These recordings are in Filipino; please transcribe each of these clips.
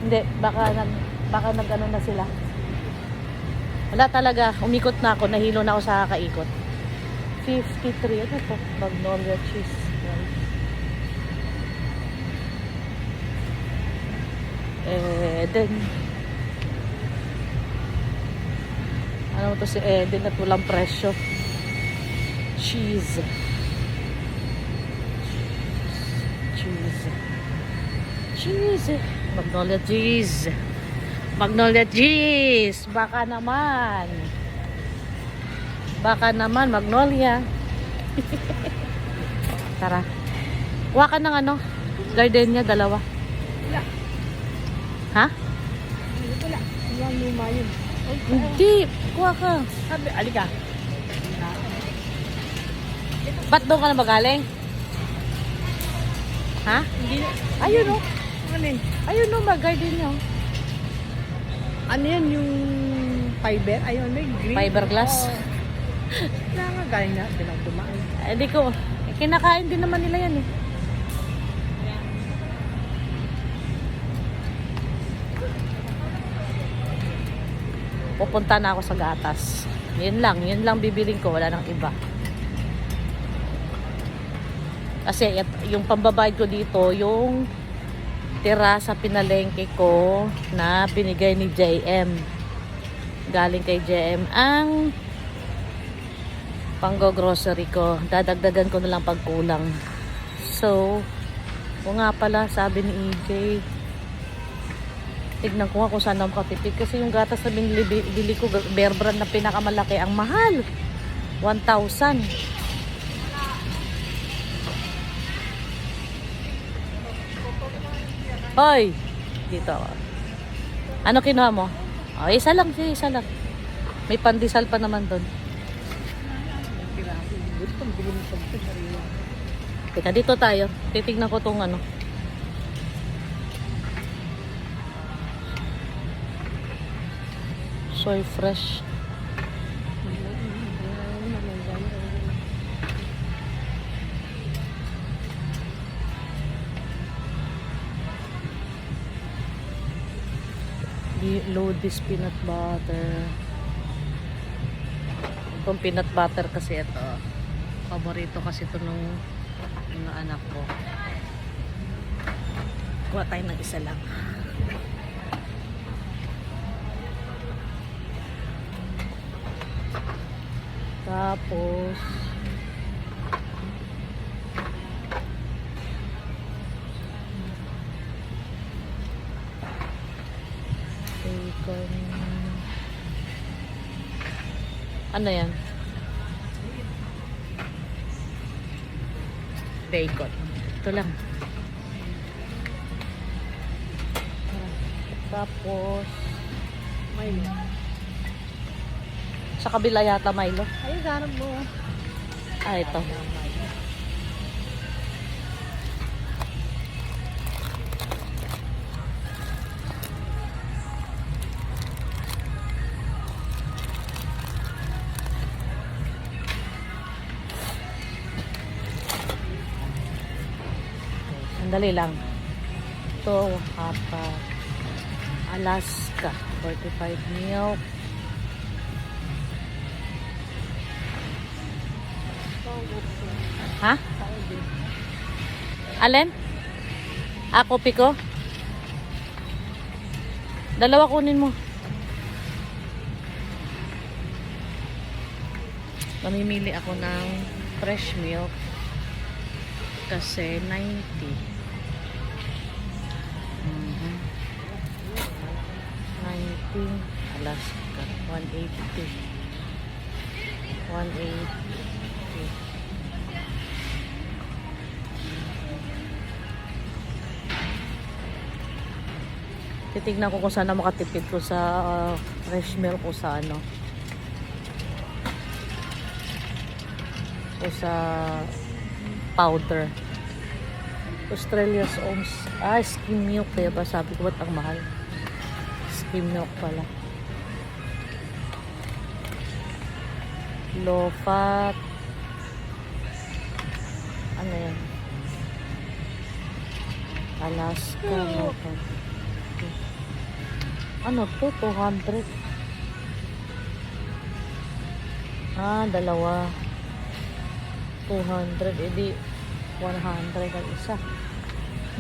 Hindi, baka nag-ano na sila. Wala talaga, umikot na ako, nahilo na ako sa kaikot. 53, ano to? Magnolia cheese. Eden. Ano to si Eden at walang presyo. Cheese. Cheese. Magnolia cheese. Magnolia cheese. Baka naman. Magnolia. Tara. Kuha ka ng ano? Gardenia, dalawa. Wala. Ha? Wala. Yung luma yun. Hindi. Kuha ka. Sabi, alika. Ba't doon ka na magaling? Ha? Hindi. Ayun o. Ano eh? Ayun o, mag-gardenia o. Ano yan yung fiber? Ayun, may green. Fiberglass? Oo. Kaya nga galing na. Pinagdumaan. Hindi ko. Kinakain din naman nila yan eh. Pupunta na ako sa gatas. Yun lang bibiling ko, wala nang iba. Kasi yung pambabayad ko dito, yung tira sa pinalengke ko na binigay ni JM. Galing kay JM ang panggo-grocery ko. Dadagdagan ko na lang pagkulang. So, o nga pala, sabi ni EJ, tignan ko nga kung saan ako makatipid. Kasi yung gatas na binili ko, Bear Brand na pinakamalaki, ang mahal. 1,000. Hoy! Dito. Ano kinuha mo? Oh, isa lang. May pandesal pa naman doon. Teka, dito tayo. Titignan ko tong ano. Soy fresh. Load this peanut butter. Itong peanut butter kasi ito. Paborito kasi ito nung mga anak ko. Kuha tayo ng isa lang. Tapos bacon. Ano yan? Bacon. Ito lang. Tapos Milo. sa kabila yata Milo. Ay, ganap mo. Ah, ito. Sandali lang. Ito, Alaska. 45 milk. Ha? Alin? Kopi ko? Dalawa kunin mo. Mamimili ako ng fresh milk kasi 90. 90 Alaska 180. 180. Titignan ko kung saan na makatipid ko sa fresh milk o sa ano. O sa powder. Australia's Own. Skim milk. Kaya ba sabi ko ba't ang mahal? Skim milk pala. Low fat. Ano yan? Alaska low fat. Ano to? 200. Dalawa. 200. Edi 100 ang isa.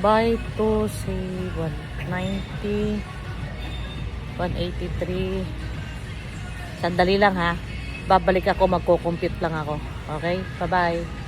Buy 2, save 190. 183. Sandali lang ha. Babalik ako, magko-compute lang ako. Okay? Bye-bye.